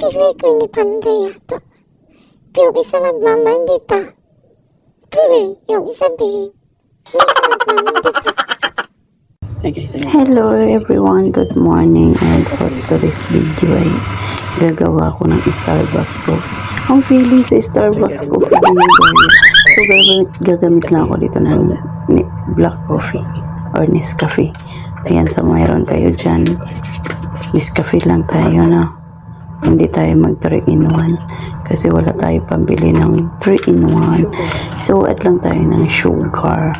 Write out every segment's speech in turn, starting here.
kilay ko hindi panday yato. Yung isa nagmamandita. Pero yung isa yung isa nagmamandita. Hello everyone, good morning, and for today's video ay gagawa ko ng Starbucks coffee. Ang feeling sa Starbucks coffee so gagamit lang ako dito ng black coffee or Nescafe. Ayan, sa mayroon kayo dyan, Nescafe lang tayo na. Hindi tayo mag 3-in-1 kasi wala tayo pambili ng 3-in-1. So add lang tayo ng sugar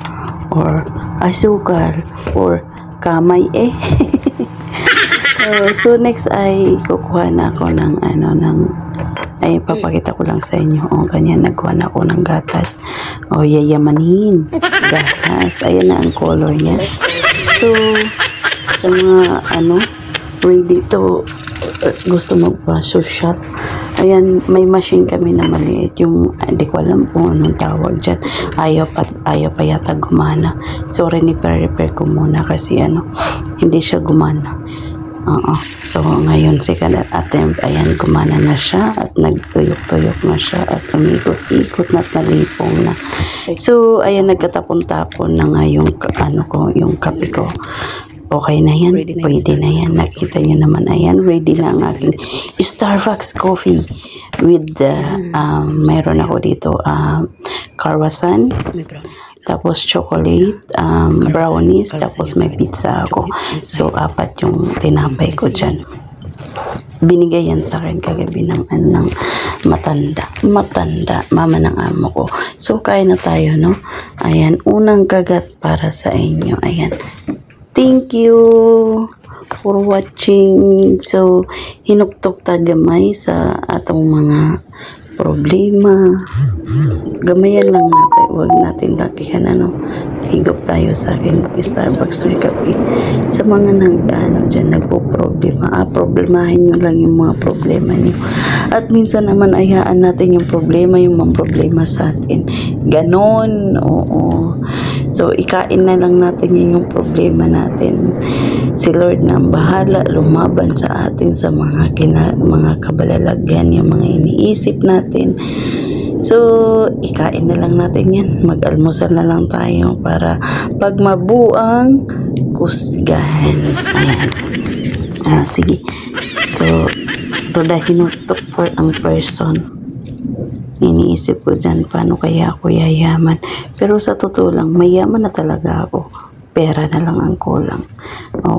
or asukal or kamay so next ay kukuha na ako ng ay papakita ko lang sa inyo. Ganyan, nagkuha na ako ng gatas. Yayamanin gatas. Ayan na ang color niya. So sa mga ready to gusto magpa-social, ayan, may machine kami na maliit, yung hindi ko alam kung anong tawag dyan. Ayaw pa yata gumana, so repair ko muna kasi hindi siya gumana. So ngayon second attempt, ayan, gumana na siya at nagtuyok-tuyok na siya at umikot-ikot na talipong na. So ayan, nagkatapon-tapon na nga yung yung kape ko. Okay na yan, pwede na yan. Nakita nyo naman, ayan, ready na ang aking Starbucks coffee with mayroon ako dito croissant, tapos chocolate, brownies, tapos may pizza ako. So 4 yung tinapay ko dyan. Binigay yan sa akin kagabi ng matanda, mama ng amo ko. So kaya na tayo, no? Ayan, unang kagat para sa inyo. Ayan, thank you for watching. So hinuktok ta gamay sa atong mga problema. Gamayan lang natin, huwag natin lakihan. Higop tayo sa akin Starbucks na kape. Sa mga dyan nagpo-problema, problemahin nyo lang yung mga problema nyo. At minsan naman ayaan natin yung mga problema sa atin. Ganon, oo. So ikain na lang natin yung problema natin. Si Lord na ang bahala lumaban sa atin sa mga kabalalagyan, yung mga iniisip natin. So ikain na lang natin yan. Mag-almusal na lang tayo para pag mabuang kusgahan. Ayan. Sige. So dahil hinutok for ang person, iniisip ko dyan, paano kaya ako yayaman? Pero sa totoo lang, mayaman na talaga ako. Pera na lang ang kulang.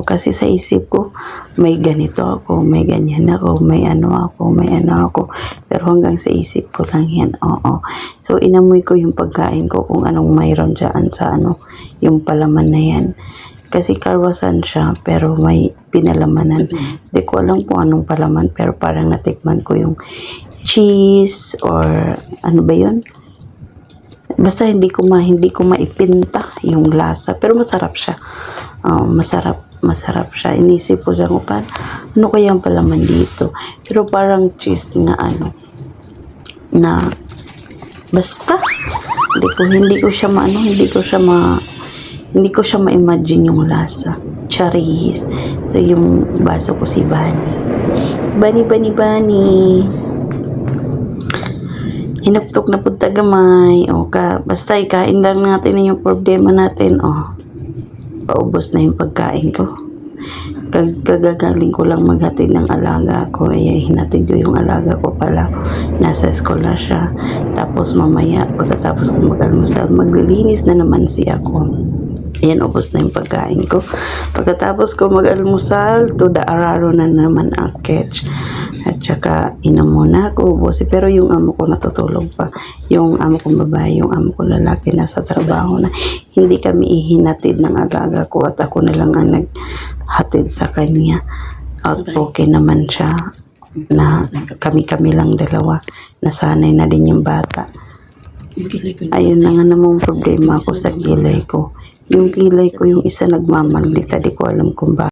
Kasi sa isip ko, may ganito ako, may ganyan ako, may ako. Pero hanggang sa isip ko lang yan. So inamoy ko yung pagkain ko kung anong mayroon dyan sa yung palaman na yan. Kasi karwasan siya, pero may pinalamanan. Di ko alam kung anong palaman, pero parang natikman ko yung cheese or ano ba yun? Basta hindi ko maipinta yung lasa, pero masarap siya. Masarap siya. Inisip ko siya kung ano kaya ang palaman dito. Pero parang cheese na na basta hindi ko siya ma-imagine yung lasa. Charis. So yung baso ko si Bani. Hinuktok na punta gamay. Basta ikain lang natin yung problema natin. Paubos na yung pagkain ko. Kagagaling ko lang maghatid ng alaga ko. Hinatid ko yung alaga ko pala. Nasa eskwela siya. Tapos mamaya, pagkatapos ko mag-almusal, maglilinis na naman siya ako. Ayan, ubos na yung pagkain ko. Pagkatapos ko mag-almusal, to the araro na naman ang catch. At saka inom muna ako, ubusin. Pero yung amo ko natutulog pa. Yung amo kong babae, yung amo ko lalaki nasa trabaho na. Hindi kami ihinatid ng alaga ko at ako na lang ang naghatid sa kanya. At okay naman siya na kami lang dalawa. Nasanay na din yung bata. Ayun na nga namang problema ako sa kilay ko. Yung kilay ko, yung isa nagmamaldita, di ko alam kung bakit.